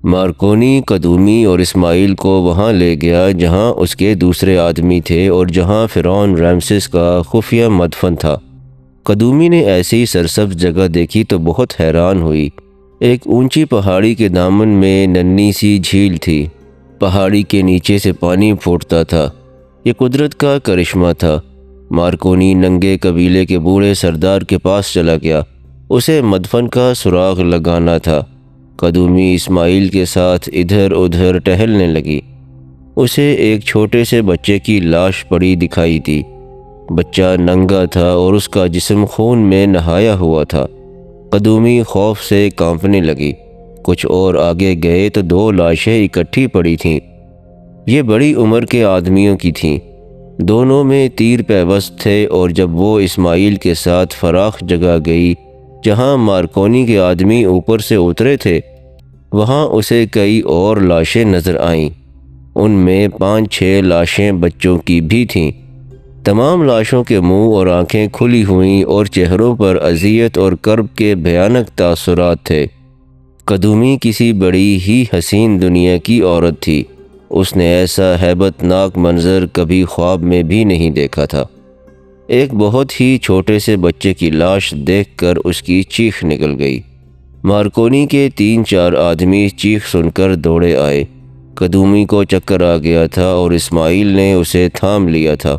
Marconi قدومی اور اسماعیل کو وہاں لے گیا جہاں اس کے دوسرے آدمی تھے اور جہاں فرعون رامسس کا خفیہ مدفن تھا۔ قدومی نے ایسی سرسبز جگہ دیکھی تو بہت حیران ہوئی۔ ایک اونچی پہاڑی کے دامن میں ننھی سی جھیل تھی۔ پہاڑی کے نیچے سے پانی پھوٹتا تھا۔ یہ قدرت کا کرشمہ تھا۔ مارکونی ننگے قبیلے کے بوڑھے سردار کے پاس چلا گیا۔ اسے مدفن کا سراغ لگانا تھا۔ قدومی اسماعیل کے ساتھ ادھر ادھر ٹہلنے لگی۔ اسے ایک چھوٹے سے بچے کی لاش پڑی دکھائی دی۔ بچہ ننگا تھا اور اس کا جسم خون میں نہایا ہوا تھا۔ قدومی خوف سے کانپنے لگی۔ کچھ اور آگے گئے تو 2 لاشیں اکٹھی پڑی تھیں۔ یہ بڑی عمر کے آدمیوں کی تھیں۔ دونوں میں تیر پیوست تھے، اور جب وہ اسماعیل کے ساتھ فراخ جگہ گئی جہاں مارکونی کے آدمی اوپر سے اترے تھے، وہاں اسے کئی اور لاشیں نظر آئیں۔ ان میں 5-6 لاشیں بچوں کی بھی تھیں۔ تمام لاشوں کے منہ اور آنکھیں کھلی ہوئیں اور چہروں پر اذیت اور کرب کے بھیانک تاثرات تھے۔ قدومی کسی بڑی ہی حسین دنیا کی عورت تھی۔ اس نے ایسا ہیبت ناک منظر کبھی خواب میں بھی نہیں دیکھا تھا۔ ایک بہت ہی چھوٹے سے بچے کی لاش دیکھ کر اس کی چیخ نکل گئی۔ مارکونی کے 3-4 آدمی چیخ سن کر دوڑے آئے۔ قدومی کو چکر آ گیا تھا اور اسماعیل نے اسے تھام لیا تھا۔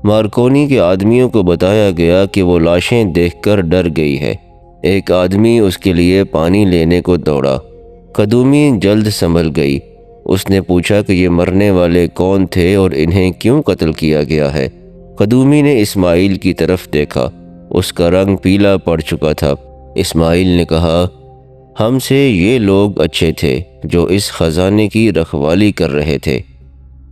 مارکونی کے آدمیوں کو بتایا گیا کہ وہ لاشیں دیکھ کر ڈر گئی ہے۔ ایک آدمی اس کے لیے پانی لینے کو دوڑا۔ قدومی جلد سنبھل گئی۔ اس نے پوچھا کہ یہ مرنے والے کون تھے اور انہیں کیوں قتل کیا گیا ہے؟ قدومی نے اسماعیل کی طرف دیکھا۔ اس کا رنگ پیلا پڑ چکا تھا۔ اسماعیل نے کہا، ہم سے یہ لوگ اچھے تھے جو اس خزانے کی رکھوالی کر رہے تھے۔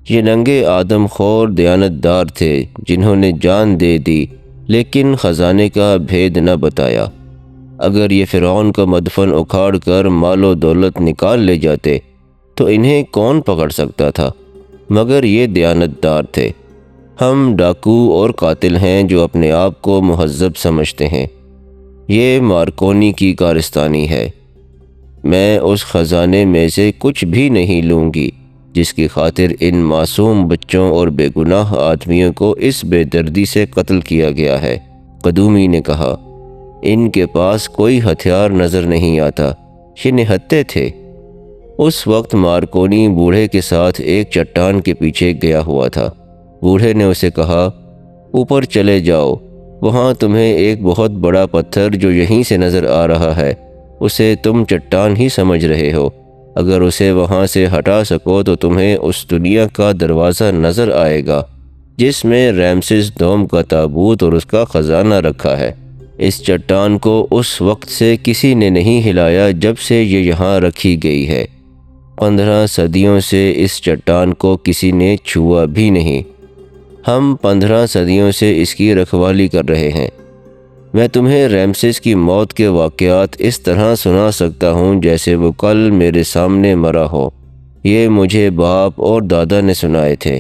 یہ ننگے آدم خور دیانت دار تھے جنہوں نے جان دے دی لیکن خزانے کا بھید نہ بتایا۔ اگر یہ فرعون کا مدفن اکھاڑ کر مال و دولت نکال لے جاتے تو انہیں کون پکڑ سکتا تھا؟ مگر یہ دیانت دار تھے۔ ہم ڈاکو اور قاتل ہیں جو اپنے آپ کو مہذب سمجھتے ہیں۔ یہ مارکونی کی کارستانی ہے۔ میں اس خزانے میں سے کچھ بھی نہیں لوں گی جس کی خاطر ان معصوم بچوں اور بے گناہ آدمیوں کو اس بے دردی سے قتل کیا گیا ہے۔ قدومی نے کہا، ان کے پاس کوئی ہتھیار نظر نہیں آتا، یہ نہتے تھے۔ اس وقت مارکونی بوڑھے کے ساتھ ایک چٹان کے پیچھے گیا ہوا تھا۔ بوڑھے نے اسے کہا، اوپر چلے جاؤ، وہاں تمہیں ایک بہت بڑا پتھر جو یہیں سے نظر آ رہا ہے، اسے تم چٹان ہی سمجھ رہے ہو، اگر اسے وہاں سے ہٹا سکو تو تمہیں اس دنیا کا دروازہ نظر آئے گا جس میں رامسس دوم کا تابوت اور اس کا خزانہ رکھا ہے۔ اس چٹان کو اس وقت سے کسی نے نہیں ہلایا جب سے یہ یہاں رکھی گئی ہے۔ 15 صدیوں سے اس چٹان کو کسی نے چھوا بھی نہیں۔ ہم 15 صدیوں سے اس کی رکھوالی کر رہے ہیں۔ میں تمہیں رامسس کی موت کے واقعات اس طرح سنا سکتا ہوں جیسے وہ کل میرے سامنے مرا ہو۔ یہ مجھے باپ اور دادا نے سنائے تھے،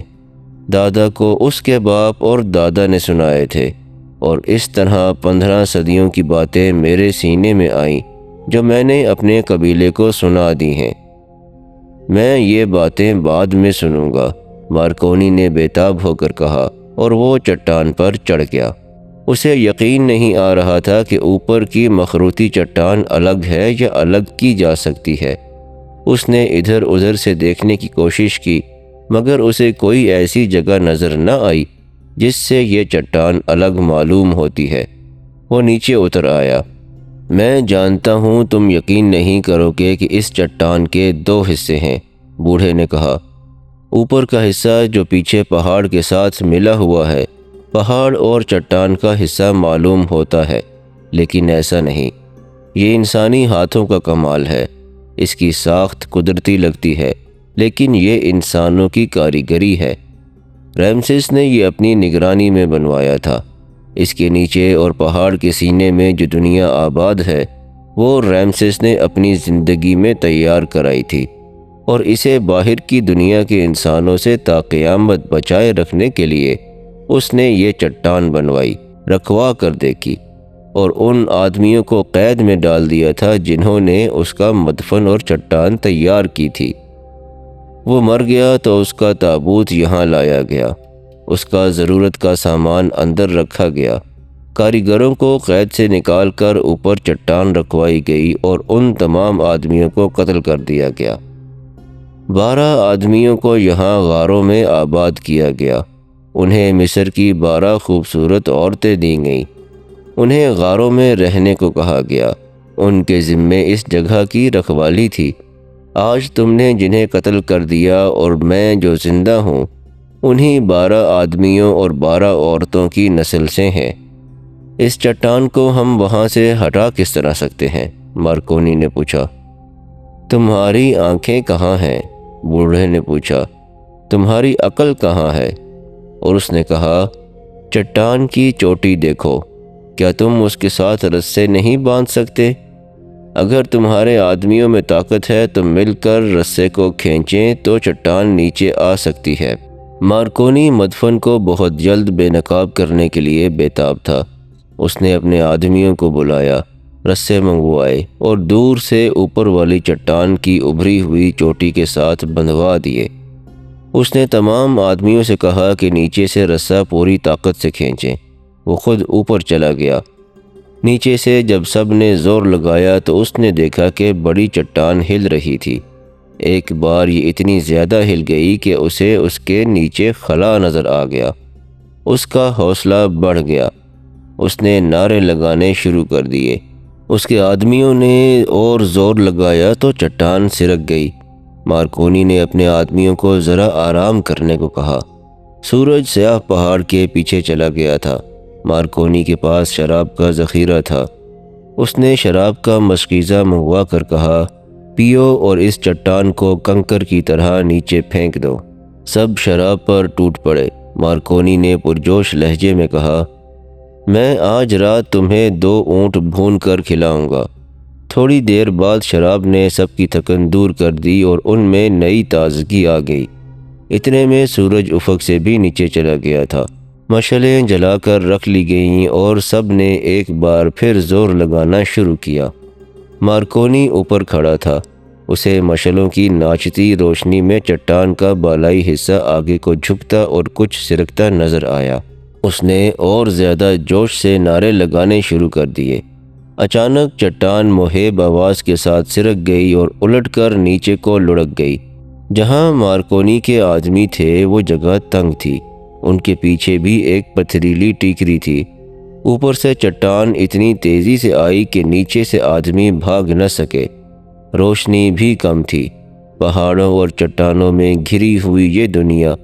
دادا کو اس کے باپ اور دادا نے سنائے تھے، اور اس طرح 15 صدیوں کی باتیں میرے سینے میں آئیں جو میں نے اپنے قبیلے کو سنا دی ہیں۔ میں یہ باتیں بعد میں سنوں گا، مارکونی نے بےتاب ہو کر کہا، اور وہ چٹان پر چڑھ گیا۔ اسے یقین نہیں آ رہا تھا کہ اوپر کی مخروطی چٹان الگ ہے یا الگ کی جا سکتی ہے۔ اس نے ادھر ادھر سے دیکھنے کی کوشش کی مگر اسے کوئی ایسی جگہ نظر نہ آئی جس سے یہ چٹان الگ معلوم ہوتی ہے۔ وہ نیچے اتر آیا۔ میں جانتا ہوں تم یقین نہیں کرو گے کہ اس چٹان کے 2 حصے ہیں، بوڑھے نے کہا۔ اوپر کا حصہ جو پیچھے پہاڑ کے ساتھ ملا ہوا ہے، پہاڑ اور چٹان کا حصہ معلوم ہوتا ہے، لیکن ایسا نہیں۔ یہ انسانی ہاتھوں کا کمال ہے۔ اس کی ساخت قدرتی لگتی ہے، لیکن یہ انسانوں کی کاریگری ہے۔ رامسس نے یہ اپنی نگرانی میں بنوایا تھا۔ اس کے نیچے اور پہاڑ کے سینے میں جو دنیا آباد ہے، وہ رامسس نے اپنی زندگی میں تیار کرائی تھی، اور اسے باہر کی دنیا کے انسانوں سے تا قیامت بچائے رکھنے کے لیے اس نے یہ چٹان بنوائی، رکھوا کر دیکھی۔ اور ان آدمیوں کو قید میں ڈال دیا تھا جنہوں نے اس کا مدفن اور چٹان تیار کی تھی۔ وہ مر گیا تو اس کا تابوت یہاں لایا گیا، اس کا ضرورت کا سامان اندر رکھا گیا، کاریگروں کو قید سے نکال کر اوپر چٹان رکھوائی گئی اور ان تمام آدمیوں کو قتل کر دیا گیا۔ 12 آدمیوں کو یہاں غاروں میں آباد کیا گیا، انہیں مصر کی 12 خوبصورت عورتیں دی گئیں، انہیں غاروں میں رہنے کو کہا گیا، ان کے ذمے اس جگہ کی رکھوالی تھی۔ آج تم نے جنہیں قتل کر دیا اور میں جو زندہ ہوں انہی 12 آدمیوں اور 12 عورتوں کی نسل سے ہیں۔ اس چٹان کو ہم وہاں سے ہٹا کس طرح سکتے ہیں؟ مارکونی نے پوچھا۔ تمہاری آنکھیں کہاں ہیں؟ بوڑھے نے پوچھا۔ تمہاری عقل کہاں ہے؟ اور اس نے کہا، چٹان کی چوٹی دیکھو، کیا تم اس کے ساتھ رسے نہیں باندھ سکتے؟ اگر تمہارے آدمیوں میں طاقت ہے تو مل کر رسے کو کھینچیں تو چٹان نیچے آ سکتی ہے۔ مارکونی مدفن کو بہت جلد بے نقاب کرنے کے لیے بیتاب تھا۔ اس نے اپنے آدمیوں کو بلایا، رسے منگوائے اور دور سے اوپر والی چٹان کی ابھری ہوئی چوٹی کے ساتھ بندھوا دیے۔ اس نے تمام آدمیوں سے کہا کہ نیچے سے رسہ پوری طاقت سے کھینچیں۔ وہ خود اوپر چلا گیا۔ نیچے سے جب سب نے زور لگایا تو اس نے دیکھا کہ بڑی چٹان ہل رہی تھی۔ ایک بار یہ اتنی زیادہ ہل گئی کہ اسے اس کے نیچے خلا نظر آ گیا۔ اس کا حوصلہ بڑھ گیا، اس نے نعرے لگانے شروع کر دیے۔ اس کے آدمیوں نے اور زور لگایا تو چٹان سرک گئی۔ مارکونی نے اپنے آدمیوں کو ذرا آرام کرنے کو کہا۔ سورج سیاہ پہاڑ کے پیچھے چلا گیا تھا۔ مارکونی کے پاس شراب کا ذخیرہ تھا۔ اس نے شراب کا مشکیزہ منگوا کر کہا، پیو اور اس چٹان کو کنکر کی طرح نیچے پھینک دو۔ سب شراب پر ٹوٹ پڑے۔ مارکونی نے پرجوش لہجے میں کہا، میں آج رات تمہیں 2 اونٹ بھون کر کھلاؤں گا۔ تھوڑی دیر بعد شراب نے سب کی تھکن دور کر دی اور ان میں نئی تازگی آ گئی۔ اتنے میں سورج افق سے بھی نیچے چلا گیا تھا۔ مشعلیں جلا کر رکھ لی گئیں اور سب نے ایک بار پھر زور لگانا شروع کیا۔ مارکونی اوپر کھڑا تھا۔ اسے مشعلوں کی ناچتی روشنی میں چٹان کا بالائی حصہ آگے کو جھکتا اور کچھ سرکتا نظر آیا۔ اس نے اور زیادہ جوش سے نعرے لگانے شروع کر دیے۔ اچانک چٹان مہیب آواز کے ساتھ سرک گئی اور الٹ کر نیچے کو لڑک گئی۔ جہاں مارکونی کے آدمی تھے وہ جگہ تنگ تھی۔ ان کے پیچھے بھی ایک پتھریلی ٹیکری تھی۔ اوپر سے چٹان اتنی تیزی سے آئی کہ نیچے سے آدمی بھاگ نہ سکے۔ روشنی بھی کم تھی۔ پہاڑوں اور چٹانوں میں گھری ہوئی یہ دنیا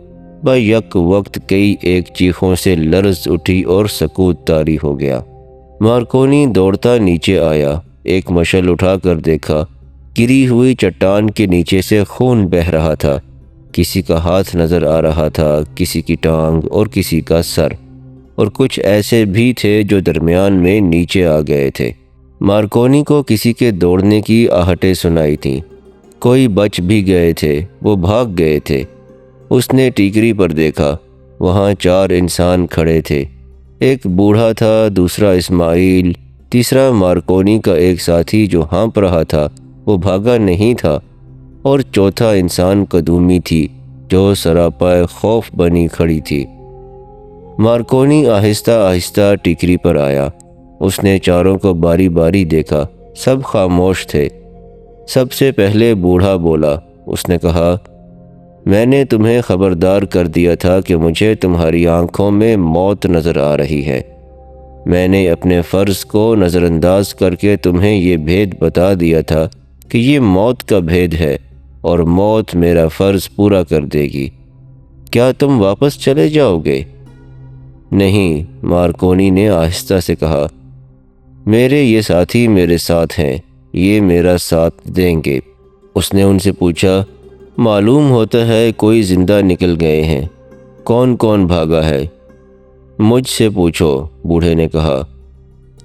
بیک وقت کئی ایک چیخوں سے لرز اٹھی اور سکوت طاری ہو گیا۔ مارکونی دوڑتا نیچے آیا، ایک مشعل اٹھا کر دیکھا۔ گری ہوئی چٹان کے نیچے سے خون بہہ رہا تھا۔ کسی کا ہاتھ نظر آ رہا تھا، کسی کی ٹانگ اور کسی کا سر، اور کچھ ایسے بھی تھے جو درمیان میں نیچے آ گئے تھے۔ مارکونی کو کسی کے دوڑنے کی آہٹیں سنائی تھیں۔ کوئی بچ بھی گئے تھے، وہ بھاگ گئے تھے۔ اس نے ٹیکری پر دیکھا، وہاں 4 انسان کھڑے تھے۔ ایک بوڑھا تھا، دوسرا اسماعیل، تیسرا مارکونی کا ایک ساتھی جو ہانپ رہا تھا، وہ بھاگا نہیں تھا، اور چوتھا انسان قدومی تھی جو سراپائے خوف بنی کھڑی تھی۔ مارکونی آہستہ آہستہ ٹیکری پر آیا۔ اس نے چاروں کو باری باری دیکھا، سب خاموش تھے۔ سب سے پہلے بوڑھا بولا۔ اس نے کہا، میں نے تمہیں خبردار کر دیا تھا کہ مجھے تمہاری آنکھوں میں موت نظر آ رہی ہے۔ میں نے اپنے فرض کو نظر انداز کر کے تمہیں یہ بھید بتا دیا تھا کہ یہ موت کا بھید ہے اور موت میرا فرض پورا کر دے گی۔ کیا تم واپس چلے جاؤ گے؟ نہیں، مارکونی نے آہستہ سے کہا، میرے یہ ساتھی میرے ساتھ ہیں، یہ میرا ساتھ دیں گے۔ اس نے ان سے پوچھا، معلوم ہوتا ہے کوئی زندہ نکل گئے ہیں، کون کون بھاگا ہے؟ مجھ سے پوچھو، بوڑھے نے کہا۔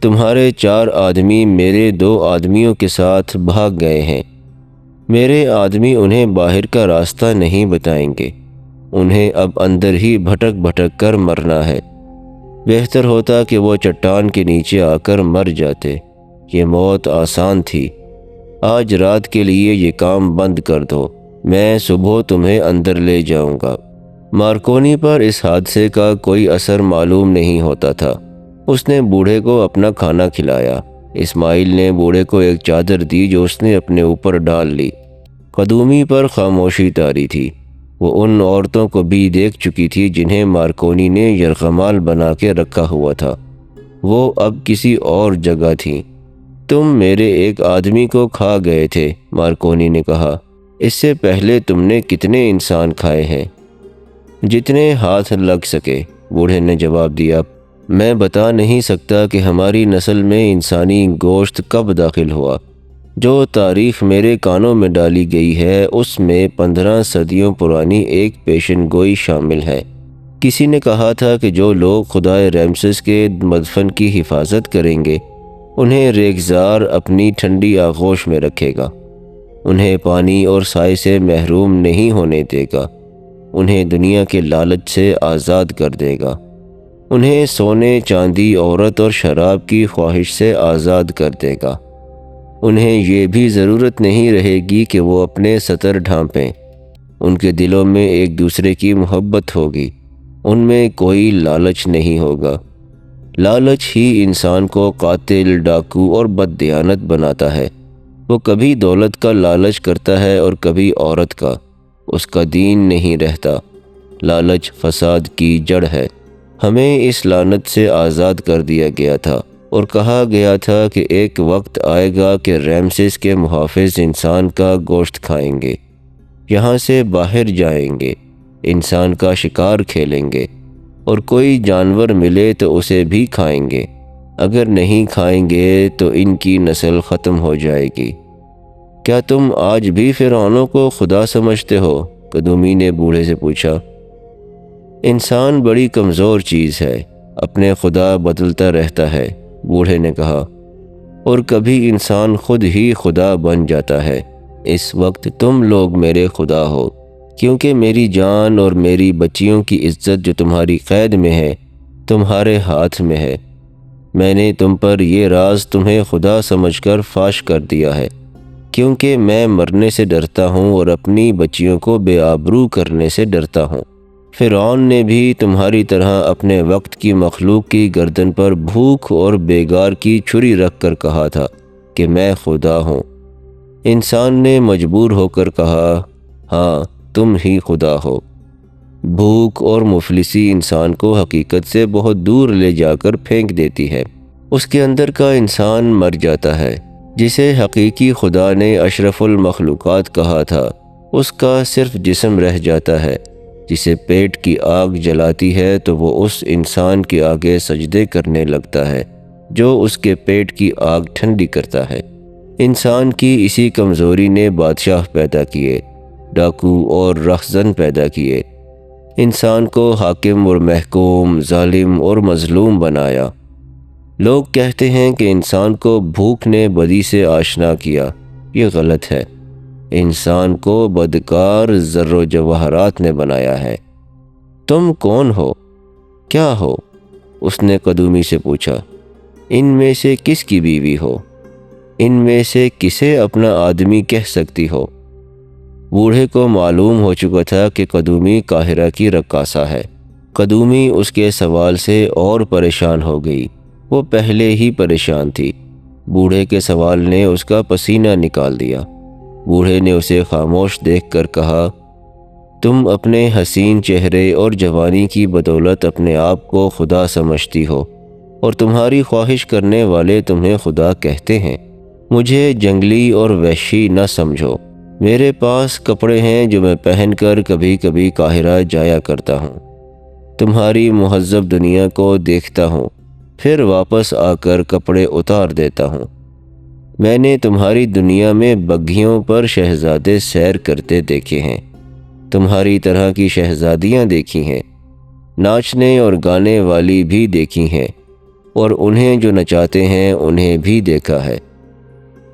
تمہارے 4 آدمی میرے 2 آدمیوں کے ساتھ بھاگ گئے ہیں۔ میرے آدمی انہیں باہر کا راستہ نہیں بتائیں گے، انہیں اب اندر ہی بھٹک بھٹک کر مرنا ہے۔ بہتر ہوتا کہ وہ چٹان کے نیچے آ کر مر جاتے۔ یہ موت آسان تھی۔ آج رات کے لیے یہ کام بند کر دو، میں صبح تمہیں اندر لے جاؤں گا۔ مارکونی پر اس حادثے کا کوئی اثر معلوم نہیں ہوتا تھا۔ اس نے بوڑھے کو اپنا کھانا کھلایا۔ اسماعیل نے بوڑھے کو ایک چادر دی جو اس نے اپنے اوپر ڈال لی۔ قدومی پر خاموشی طاری تھی۔ وہ ان عورتوں کو بھی دیکھ چکی تھی جنہیں مارکونی نے یرغمال بنا کے رکھا ہوا تھا۔ وہ اب کسی اور جگہ تھیں۔ تم میرے ایک آدمی کو کھا گئے تھے، مارکونی نے کہا۔ اس سے پہلے تم نے کتنے انسان کھائے ہیں؟ جتنے ہاتھ لگ سکے، بوڑھے نے جواب دیا۔ میں بتا نہیں سکتا کہ ہماری نسل میں انسانی گوشت کب داخل ہوا۔ جو تاریخ میرے کانوں میں ڈالی گئی ہے اس میں 15 صدیوں پرانی ایک پیشن گوئی شامل ہے۔ کسی نے کہا تھا کہ جو لوگ خدائے رامسس کے مدفن کی حفاظت کریں گے انہیں ریگزار اپنی ٹھنڈی آغوش میں رکھے گا، انہیں پانی اور سائے سے محروم نہیں ہونے دے گا، انہیں دنیا کے لالچ سے آزاد کر دے گا، انہیں سونے چاندی عورت اور شراب کی خواہش سے آزاد کر دے گا، انہیں یہ بھی ضرورت نہیں رہے گی کہ وہ اپنے سطر ڈھانپیں، ان کے دلوں میں ایک دوسرے کی محبت ہوگی، ان میں کوئی لالچ نہیں ہوگا۔ لالچ ہی انسان کو قاتل، ڈاکو اور بددیانت بناتا ہے۔ وہ کبھی دولت کا لالچ کرتا ہے اور کبھی عورت کا۔ اس کا دین نہیں رہتا۔ لالچ فساد کی جڑ ہے۔ ہمیں اس لعنت سے آزاد کر دیا گیا تھا اور کہا گیا تھا کہ ایک وقت آئے گا کہ رامسس کے محافظ انسان کا گوشت کھائیں گے، یہاں سے باہر جائیں گے، انسان کا شکار کھیلیں گے، اور کوئی جانور ملے تو اسے بھی کھائیں گے۔ اگر نہیں کھائیں گے تو ان کی نسل ختم ہو جائے گی۔ کیا تم آج بھی فرعونوں کو خدا سمجھتے ہو؟ قدومی نے بوڑھے سے پوچھا۔ انسان بڑی کمزور چیز ہے، اپنے خدا بدلتا رہتا ہے، بوڑھے نے کہا، اور کبھی انسان خود ہی خدا بن جاتا ہے۔ اس وقت تم لوگ میرے خدا ہو، کیونکہ میری جان اور میری بچیوں کی عزت جو تمہاری قید میں ہے تمہارے ہاتھ میں ہے۔ میں نے تم پر یہ راز تمہیں خدا سمجھ کر فاش کر دیا ہے، کیونکہ میں مرنے سے ڈرتا ہوں اور اپنی بچیوں کو بے آبرو کرنے سے ڈرتا ہوں۔ فرعون نے بھی تمہاری طرح اپنے وقت کی مخلوق کی گردن پر بھوک اور بیگار کی چھری رکھ کر کہا تھا کہ میں خدا ہوں۔ انسان نے مجبور ہو کر کہا، ہاں تم ہی خدا ہو۔ بھوک اور مفلسی انسان کو حقیقت سے بہت دور لے جا کر پھینک دیتی ہے۔ اس کے اندر کا انسان مر جاتا ہے، جسے حقیقی خدا نے اشرف المخلوقات کہا تھا۔ اس کا صرف جسم رہ جاتا ہے۔ جسے پیٹ کی آگ جلاتی ہے تو وہ اس انسان کے آگے سجدے کرنے لگتا ہے جو اس کے پیٹ کی آگ ٹھنڈی کرتا ہے۔ انسان کی اسی کمزوری نے بادشاہ پیدا کیے، ڈاکو اور رہزن پیدا کیے، انسان کو حاکم اور محکوم، ظالم اور مظلوم بنایا۔ لوگ کہتے ہیں کہ انسان کو بھوک نے بدی سے آشنا کیا۔ یہ غلط ہے۔ انسان کو بدکار ذر و جواہرات نے بنایا ہے۔ تم کون ہو؟ کیا ہو؟ اس نے قدومی سے پوچھا۔ ان میں سے کس کی بیوی ہو؟ ان میں سے کسے اپنا آدمی کہہ سکتی ہو؟ بوڑھے کو معلوم ہو چکا تھا کہ قدومی قاہرہ کی رقاصہ ہے۔ قدومی اس کے سوال سے اور پریشان ہو گئی۔ وہ پہلے ہی پریشان تھی۔ بوڑھے کے سوال نے اس کا پسینہ نکال دیا۔ بوڑھے نے اسے خاموش دیکھ کر کہا، تم اپنے حسین چہرے اور جوانی کی بدولت اپنے آپ کو خدا سمجھتی ہو اور تمہاری خواہش کرنے والے تمہیں خدا کہتے ہیں۔ مجھے جنگلی اور وحشی نہ سمجھو۔ میرے پاس کپڑے ہیں جو میں پہن کر کبھی کبھی قاہرہ جایا کرتا ہوں۔ تمہاری مہذب دنیا کو دیکھتا ہوں، پھر واپس آ کر کپڑے اتار دیتا ہوں۔ میں نے تمہاری دنیا میں بگھیوں پر شہزادے سیر کرتے دیکھے ہیں، تمہاری طرح کی شہزادیاں دیکھی ہیں، ناچنے اور گانے والی بھی دیکھی ہیں، اور انہیں جو نچاتے ہیں انہیں بھی دیکھا ہے۔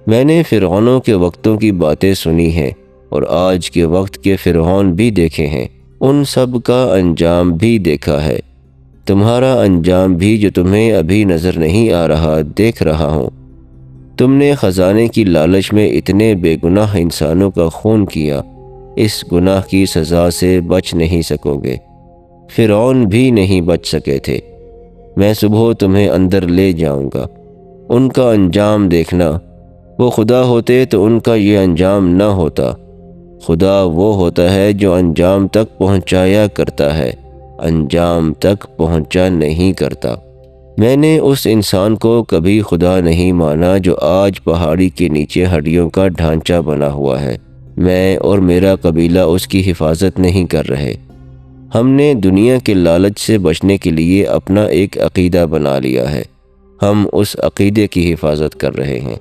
میں نے فرعونوں کے وقتوں کی باتیں سنی ہیں اور آج کے وقت کے فرعون بھی دیکھے ہیں، ان سب کا انجام بھی دیکھا ہے۔ تمہارا انجام بھی جو تمہیں ابھی نظر نہیں آ رہا دیکھ رہا ہوں۔ تم نے خزانے کی لالچ میں اتنے بے گناہ انسانوں کا خون کیا، اس گناہ کی سزا سے بچ نہیں سکو گے۔ فرعون بھی نہیں بچ سکے تھے۔ میں صبح تمہیں اندر لے جاؤں گا، ان کا انجام دیکھنا۔ وہ خدا ہوتے تو ان کا یہ انجام نہ ہوتا۔ خدا وہ ہوتا ہے جو انجام تک پہنچایا کرتا ہے، انجام تک پہنچا نہیں کرتا۔ میں نے اس انسان کو کبھی خدا نہیں مانا جو آج پہاڑی کے نیچے ہڈیوں کا ڈھانچہ بنا ہوا ہے۔ میں اور میرا قبیلہ اس کی حفاظت نہیں کر رہے۔ ہم نے دنیا کے لالچ سے بچنے کے لیے اپنا ایک عقیدہ بنا لیا ہے، ہم اس عقیدے کی حفاظت کر رہے ہیں۔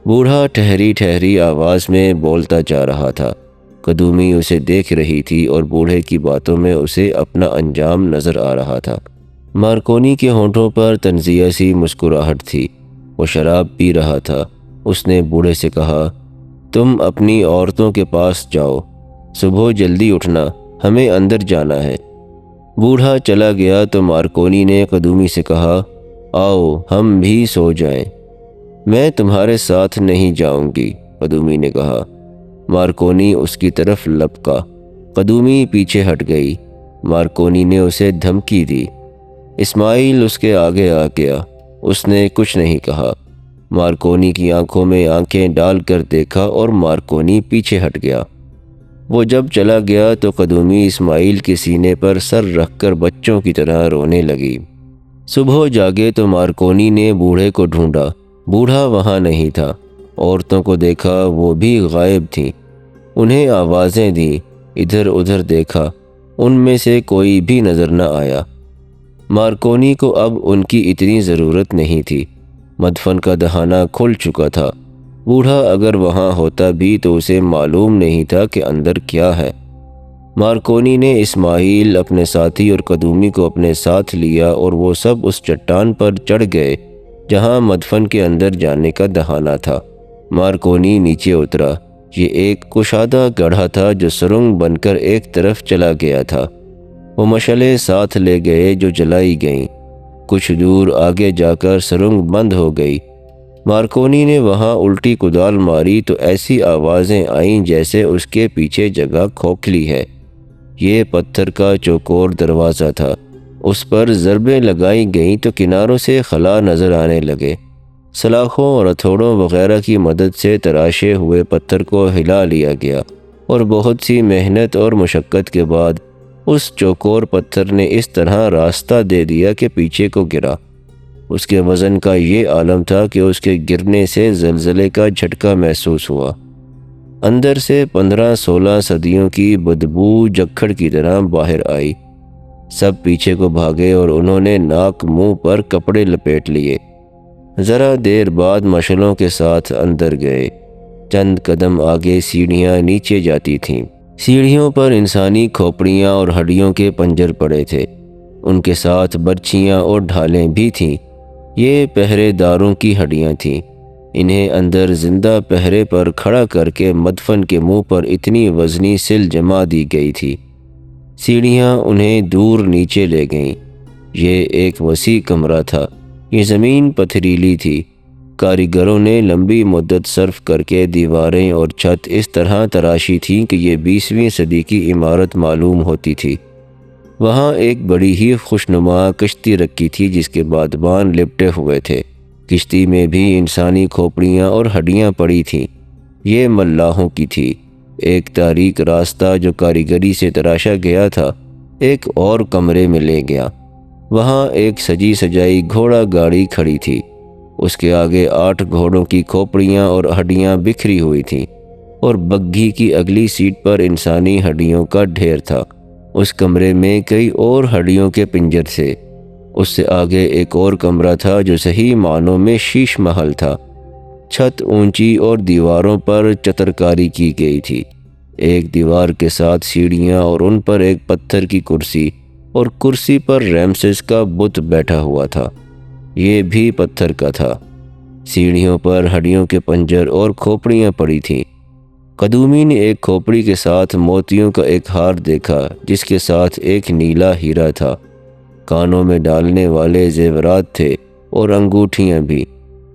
بوڑھا ٹھہری ٹھہری آواز میں بولتا جا رہا تھا۔ قدومی اسے دیکھ رہی تھی اور بوڑھے کی باتوں میں اسے اپنا انجام نظر آ رہا تھا۔ مارکونی کے ہونٹوں پر طنزیہ سی مسکراہٹ تھی۔ وہ شراب پی رہا تھا۔ اس نے بوڑھے سے کہا، تم اپنی عورتوں کے پاس جاؤ، صبح جلدی اٹھنا، ہمیں اندر جانا ہے۔ بوڑھا چلا گیا تو مارکونی نے قدومی سے کہا، آؤ ہم بھی سو جائیں۔ میں تمہارے ساتھ نہیں جاؤں گی، قدومی نے کہا۔ مارکونی اس کی طرف لپکا۔ قدومی پیچھے ہٹ گئی۔ مارکونی نے اسے دھمکی دی۔ اسماعیل اس کے آگے آ گیا۔ اس نے کچھ نہیں کہا۔ مارکونی کی آنکھوں میں آنکھیں ڈال کر دیکھا اور مارکونی پیچھے ہٹ گیا۔ وہ جب چلا گیا تو قدومی اسماعیل کے سینے پر سر رکھ کر بچوں کی طرح رونے لگی۔ صبح جاگے تو مارکونی نے بوڑھے کو ڈھونڈا۔ بوڑھا وہاں نہیں تھا۔ عورتوں کو دیکھا، وہ بھی غائب تھیں۔ انہیں آوازیں دیں، ادھر ادھر دیکھا، ان میں سے کوئی بھی نظر نہ آیا۔ مارکونی کو اب ان کی اتنی ضرورت نہیں تھی۔ مدفن کا دہانہ کھل چکا تھا۔ بوڑھا اگر وہاں ہوتا بھی تو اسے معلوم نہیں تھا کہ اندر کیا ہے۔ مارکونی نے اسماعیل، اپنے ساتھی اور قدومی کو اپنے ساتھ لیا اور وہ سب اس چٹان پر چڑھ گئے جہاں مدفن کے اندر جانے کا دہانہ تھا۔ مارکونی نیچے اترا۔ یہ ایک کشادہ گڑھا تھا جو سرنگ بن کر ایک طرف چلا گیا تھا۔ وہ مشعلیں ساتھ لے گئے جو جلائی گئیں۔ کچھ دور آگے جا کر سرنگ بند ہو گئی۔ مارکونی نے وہاں الٹی کدال ماری تو ایسی آوازیں آئیں جیسے اس کے پیچھے جگہ کھوکھلی ہے۔ یہ پتھر کا چوکور دروازہ تھا۔ اس پر ضربیں لگائی گئیں تو کناروں سے خلا نظر آنے لگے۔ سلاخوں اور ہتھوڑوں وغیرہ کی مدد سے تراشے ہوئے پتھر کو ہلا لیا گیا اور بہت سی محنت اور مشقت کے بعد اس چوکور پتھر نے اس طرح راستہ دے دیا کہ پیچھے کو گرا۔ اس کے وزن کا یہ عالم تھا کہ اس کے گرنے سے زلزلے کا جھٹکا محسوس ہوا۔ اندر سے 15-16 صدیوں کی بدبو جکھڑ کی طرح باہر آئی۔ سب پیچھے کو بھاگے اور انہوں نے ناک منہ پر کپڑے لپیٹ لیے۔ ذرا دیر بعد مشعلوں کے ساتھ اندر گئے۔ چند قدم آگے سیڑھیاں نیچے جاتی تھیں۔ سیڑھیوں پر انسانی کھوپڑیاں اور ہڈیوں کے پنجر پڑے تھے۔ ان کے ساتھ برچھیاں اور ڈھالیں بھی تھیں۔ یہ پہرے داروں کی ہڈیاں تھیں۔ انہیں اندر زندہ پہرے پر کھڑا کر کے مدفن کے منہ پر اتنی وزنی سل جما دی گئی تھی۔ سیڑھیاں انہیں دور نیچے لے گئیں۔ یہ ایک وسیع کمرہ تھا۔ یہ زمین پتھریلی تھی۔ کاریگروں نے لمبی مدت صرف کر کے دیواریں اور چھت اس طرح تراشی تھیں کہ یہ 20ویں صدی کی عمارت معلوم ہوتی تھی۔ وہاں ایک بڑی ہی خوشنما کشتی رکھی تھی جس کے بادبان لپٹے ہوئے تھے۔ کشتی میں بھی انسانی کھوپڑیاں اور ہڈیاں پڑی تھیں۔ یہ ملاحوں کی تھی۔ ایک تاریک راستہ جو کاریگری سے تراشا گیا تھا ایک اور کمرے میں لے گیا۔ وہاں ایک سجی سجائی گھوڑا گاڑی کھڑی تھی۔ اس کے آگے 8 گھوڑوں کی کھوپڑیاں اور ہڈیاں بکھری ہوئی تھیں اور بگھی کی اگلی سیٹ پر انسانی ہڈیوں کا ڈھیر تھا۔ اس کمرے میں کئی اور ہڈیوں کے پنجر تھے۔ اس سے آگے ایک اور کمرہ تھا جو صحیح معنوں میں شیش محل تھا۔ چھت اونچی اور دیواروں پر چترکاری کی گئی تھی۔ ایک دیوار کے ساتھ سیڑھیاں اور ان پر ایک پتھر کی کرسی اور کرسی پر ریمسس کا بت بیٹھا ہوا تھا۔ یہ بھی پتھر کا تھا۔ سیڑھیوں پر ہڈیوں کے پنجر اور کھوپڑیاں پڑی تھیں۔ قدومی نے ایک کھوپڑی کے ساتھ موتیوں کا ایک ہار دیکھا جس کے ساتھ ایک نیلا ہیرا تھا۔ کانوں میں ڈالنے والے زیورات تھے اور انگوٹھیاں بھی۔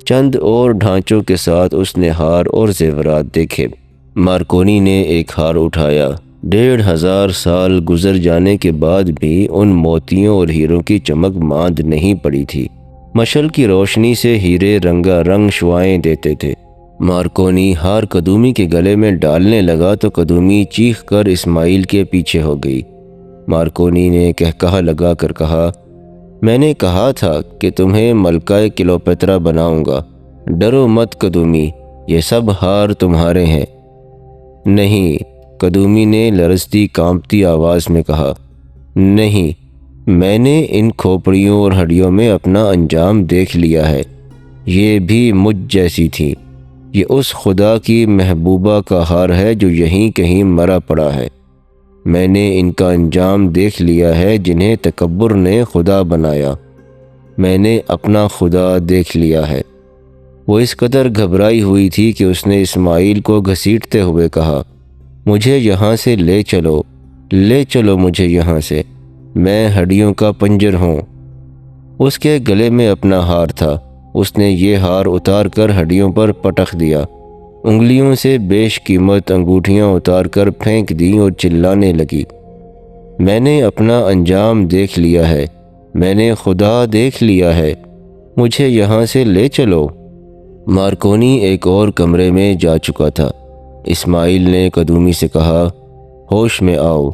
چند اور ڈھانچوں کے ساتھ اس نے ہار اور زیورات دیکھے۔ مارکونی نے ایک ہار اٹھایا۔ 1500 سال گزر جانے کے بعد بھی ان موتیوں اور ہیروں کی چمک ماند نہیں پڑی تھی۔ مشعل کی روشنی سے ہیرے رنگا رنگ شعاعیں دیتے تھے۔ مارکونی ہار قدومی کے گلے میں ڈالنے لگا تو قدومی چیخ کر اسماعیل کے پیچھے ہو گئی۔ مارکونی نے کہا لگا کر کہا، میں نے کہا تھا کہ تمہیں ملکہ کلیوپاترا بناؤں گا۔ ڈرو مت قدومی، یہ سب ہار تمہارے ہیں۔ نہیں، قدومی نے لرزتی کانپتی آواز میں کہا، نہیں، میں نے ان کھوپڑیوں اور ہڈیوں میں اپنا انجام دیکھ لیا ہے۔ یہ بھی مجھ جیسی تھی۔ یہ اس خدا کی محبوبہ کا ہار ہے جو یہیں کہیں مرا پڑا ہے۔ میں نے ان کا انجام دیکھ لیا ہے جنہیں تکبر نے خدا بنایا۔ میں نے اپنا خدا دیکھ لیا ہے۔ وہ اس قدر گھبرائی ہوئی تھی کہ اس نے اسماعیل کو گھسیٹتے ہوئے کہا، مجھے یہاں سے لے چلو مجھے یہاں سے، میں ہڈیوں کا پنجر ہوں۔ اس کے گلے میں اپنا ہار تھا۔ اس نے یہ ہار اتار کر ہڈیوں پر پٹخ دیا، انگلیوں سے بیش قیمت انگوٹھیاں اتار کر پھینک دیں اور چلانے لگی، میں نے اپنا انجام دیکھ لیا ہے، میں نے خدا دیکھ لیا ہے، مجھے یہاں سے لے چلو۔ مارکونی ایک اور کمرے میں جا چکا تھا۔ اسماعیل نے قدومی سے کہا، ہوش میں آؤ،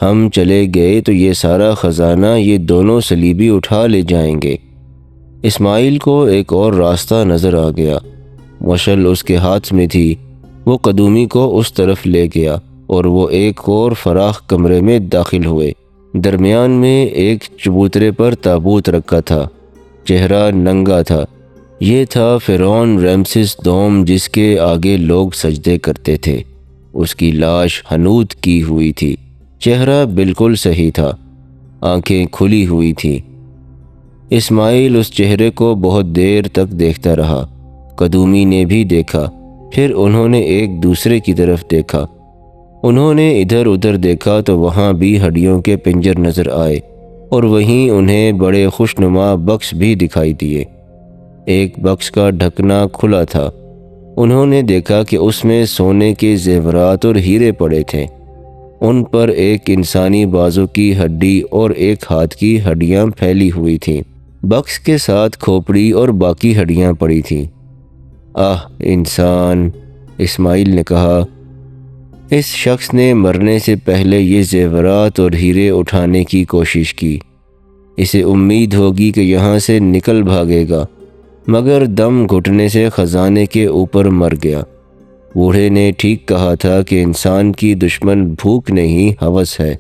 ہم چلے گئے تو یہ سارا خزانہ یہ دونوں صلیبی اٹھا لے جائیں گے۔ اسماعیل کو ایک اور راستہ نظر آ گیا۔ مشعل اس کے ہاتھ میں تھی۔ وہ قدومی کو اس طرف لے گیا اور وہ ایک اور فراخ کمرے میں داخل ہوئے۔ درمیان میں ایک چبوترے پر تابوت رکھا تھا۔ چہرہ ننگا تھا۔ یہ تھا فرعون رمسیس دوم جس کے آگے لوگ سجدے کرتے تھے۔ اس کی لاش حنوط کی ہوئی تھی۔ چہرہ بالکل صحیح تھا۔ آنکھیں کھلی ہوئی تھیں۔ اسماعیل اس چہرے کو بہت دیر تک دیکھتا رہا۔ قدومی نے بھی دیکھا۔ پھر انہوں نے ایک دوسرے کی طرف دیکھا۔ انہوں نے ادھر ادھر دیکھا تو وہاں بھی ہڈیوں کے پنجر نظر آئے اور وہیں انہیں بڑے خوشنما بکس بھی دکھائی دیے۔ ایک بکس کا ڈھکنا کھلا تھا۔ انہوں نے دیکھا کہ اس میں سونے کے زیورات اور ہیرے پڑے تھے۔ ان پر ایک انسانی بازو کی ہڈی اور ایک ہاتھ کی ہڈیاں پھیلی ہوئی تھیں۔ بکس کے ساتھ کھوپڑی اور باقی ہڈیاں پڑی تھیں۔ انسان، اسماعیل نے کہا، اس شخص نے مرنے سے پہلے یہ زیورات اور ہیرے اٹھانے کی کوشش کی۔ اسے امید ہوگی کہ یہاں سے نکل بھاگے گا، مگر دم گھٹنے سے خزانے کے اوپر مر گیا۔ بوڑھے نے ٹھیک کہا تھا کہ انسان کی دشمن بھوک نہیں، ہوس ہے۔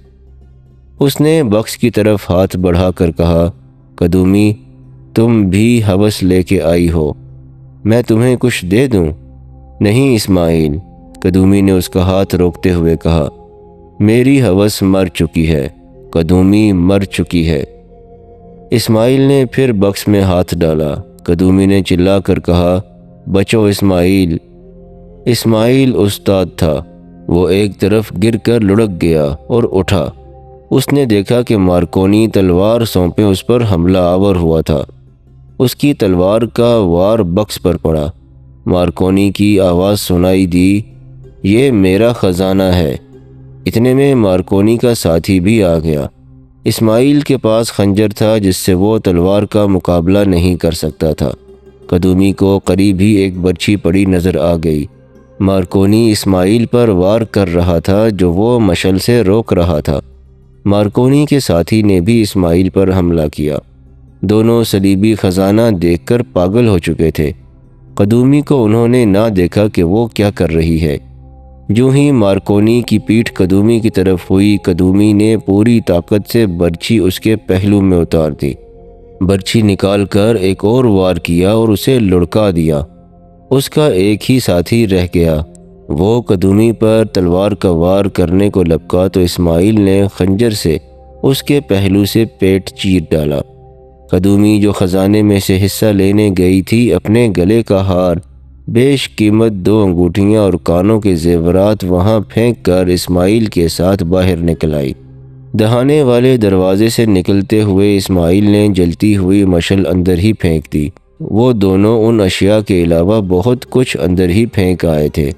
اس نے بکس کی طرف ہاتھ بڑھا کر کہا، قدومی، تم بھی ہوس لے کے آئی ہو، میں تمہیں کچھ دے دوں؟ نہیں اسماعیل، قدومی نے اس کا ہاتھ روکتے ہوئے کہا، میری ہوس مر چکی ہے، قدومی مر چکی ہے۔ اسماعیل نے پھر بکس میں ہاتھ ڈالا۔ قدومی نے چلا کر کہا، بچو اسماعیل۔ اسماعیل استاد تھا۔ وہ ایک طرف گر کر لڑک گیا اور اٹھا۔ اس نے دیکھا کہ مارکونی تلوار سونپے اس پر حملہ آور ہوا تھا۔ اس کی تلوار کا وار بکس پر پڑا۔ مارکونی کی آواز سنائی دی، یہ میرا خزانہ ہے۔ اتنے میں مارکونی کا ساتھی بھی آ گیا۔ اسماعیل کے پاس خنجر تھا جس سے وہ تلوار کا مقابلہ نہیں کر سکتا تھا۔ قدومی کو قریب ہی ایک برچھی پڑی نظر آ گئی۔ مارکونی اسماعیل پر وار کر رہا تھا جو وہ مشعل سے روک رہا تھا۔ مارکونی کے ساتھی نے بھی اسماعیل پر حملہ کیا۔ دونوں صلیبی خزانہ دیکھ کر پاگل ہو چکے تھے۔ قدومی کو انہوں نے نہ دیکھا کہ وہ کیا کر رہی ہے۔ جو ہی مارکونی کی پیٹھ قدومی کی طرف ہوئی، قدومی نے پوری طاقت سے برچھی اس کے پہلو میں اتار دی۔ برچھی نکال کر ایک اور وار کیا اور اسے لڑکا دیا۔ اس کا ایک ہی ساتھی رہ گیا۔ وہ قدومی پر تلوار کا وار کرنے کو لپکا تو اسماعیل نے خنجر سے اس کے پہلو سے پیٹ چیر ڈالا۔ قدومی جو خزانے میں سے حصہ لینے گئی تھی، اپنے گلے کا ہار، بیش قیمت 2 انگوٹھیاں اور کانوں کے زیورات وہاں پھینک کر اسماعیل کے ساتھ باہر نکل آئی۔ دہانے والے دروازے سے نکلتے ہوئے اسماعیل نے جلتی ہوئی مشعل اندر ہی پھینک دی۔ وہ دونوں ان اشیاء کے علاوہ بہت کچھ اندر ہی پھینک آئے تھے۔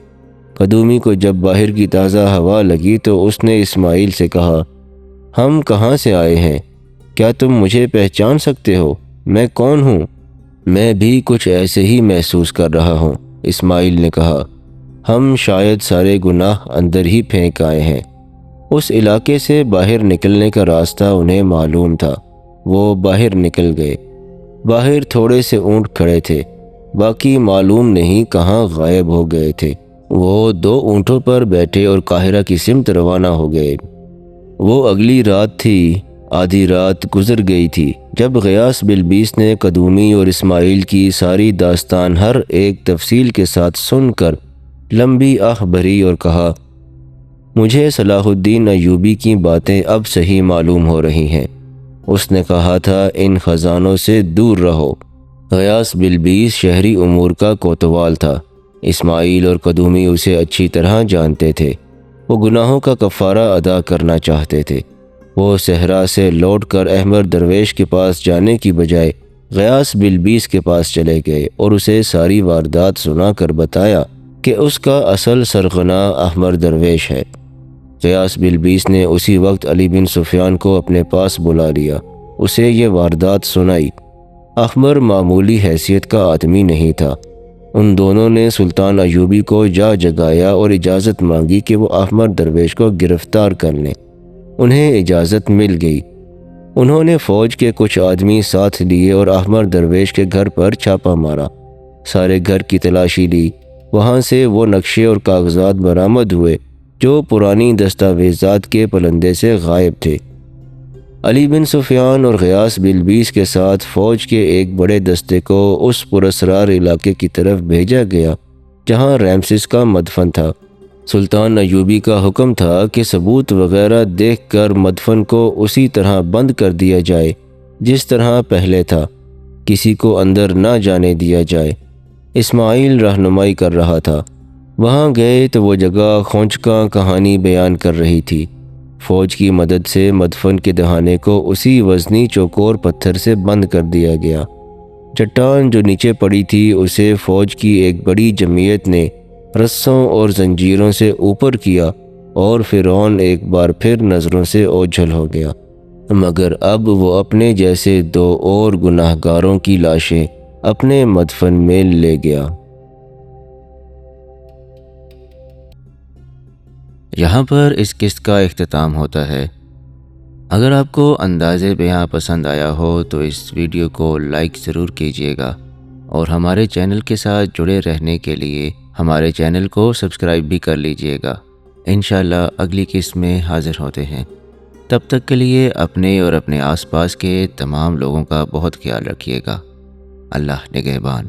قدومی کو جب باہر کی تازہ ہوا لگی تو اس نے اسماعیل سے کہا، ہم کہاں سے آئے ہیں؟ کیا تم مجھے پہچان سکتے ہو؟ میں کون ہوں؟ میں بھی کچھ ایسے ہی محسوس کر رہا ہوں، اسماعیل نے کہا۔ ہم شاید سارے گناہ اندر ہی پھینک آئے ہیں۔ اس علاقے سے باہر نکلنے کا راستہ انہیں معلوم تھا۔ وہ باہر نکل گئے۔ باہر تھوڑے سے اونٹ کھڑے تھے، باقی معلوم نہیں کہاں غائب ہو گئے تھے۔ وہ 2 اونٹوں پر بیٹھے اور قاہرہ کی سمت روانہ ہو گئے۔ وہ اگلی رات تھی، آدھی رات گزر گئی تھی جب غیاث بلبیس نے قدومی اور اسماعیل کی ساری داستان ہر ایک تفصیل کے ساتھ سن کر لمبی آہ بھری اور کہا، مجھے صلاح الدین ایوبی کی باتیں اب صحیح معلوم ہو رہی ہیں۔ اس نے کہا تھا ان خزانوں سے دور رہو۔ غیاث بلبیس شہری امور کا کوتوال تھا۔ اسماعیل اور قدومی اسے اچھی طرح جانتے تھے۔ وہ گناہوں کا کفارہ ادا کرنا چاہتے تھے۔ وہ صحرا سے لوٹ کر احمد درویش کے پاس جانے کی بجائے غیاث بلبیس کے پاس چلے گئے اور اسے ساری واردات سنا کر بتایا کہ اس کا اصل سرغنہ احمد درویش ہے۔ غیاث بلبیس نے اسی وقت علی بن سفیان کو اپنے پاس بلا لیا، اسے یہ واردات سنائی۔ احمد معمولی حیثیت کا آدمی نہیں تھا۔ ان دونوں نے سلطان ایوبی کو جا جگایا اور اجازت مانگی کہ وہ احمد درویش کو گرفتار کر لیں۔ انہیں اجازت مل گئی۔ انہوں نے فوج کے کچھ آدمی ساتھ لیے اور احمد درویش کے گھر پر چھاپا مارا۔ سارے گھر کی تلاشی لی۔ وہاں سے وہ نقشے اور کاغذات برآمد ہوئے جو پرانی دستاویزات کے پلندے سے غائب تھے۔ علی بن سفیان اور غیاث بلبیس کے ساتھ فوج کے ایک بڑے دستے کو اس پراسرار علاقے کی طرف بھیجا گیا جہاں رامسس کا مدفن تھا۔ سلطان ایوبی کا حکم تھا کہ ثبوت وغیرہ دیکھ کر مدفن کو اسی طرح بند کر دیا جائے جس طرح پہلے تھا، کسی کو اندر نہ جانے دیا جائے۔ اسماعیل رہنمائی کر رہا تھا۔ وہاں گئے تو وہ جگہ خونچکاں کہانی بیان کر رہی تھی۔ فوج کی مدد سے مدفن کے دہانے کو اسی وزنی چوکور پتھر سے بند کر دیا گیا۔ چٹان جو نیچے پڑی تھی اسے فوج کی ایک بڑی جمعیت نے رسوں اور زنجیروں سے اوپر کیا اور فرعون ایک بار پھر نظروں سے اوجھل ہو گیا، مگر اب وہ اپنے جیسے 2 اور گناہ گاروں کی لاشیں اپنے مدفن میں لے گیا۔ یہاں پر اس قسط کا اختتام ہوتا ہے۔ اگر آپ کو انداز بیان پسند آیا ہو تو اس ویڈیو کو لائک ضرور کیجیے گا اور ہمارے چینل کے ساتھ جڑے رہنے کے لیے ہمارے چینل کو سبسکرائب بھی کر لیجیے گا۔ انشاءاللہ اگلی قسط میں حاضر ہوتے ہیں۔ تب تک کے لیے اپنے اور اپنے آس پاس کے تمام لوگوں کا بہت خیال رکھیے گا۔ اللہ نگہبان۔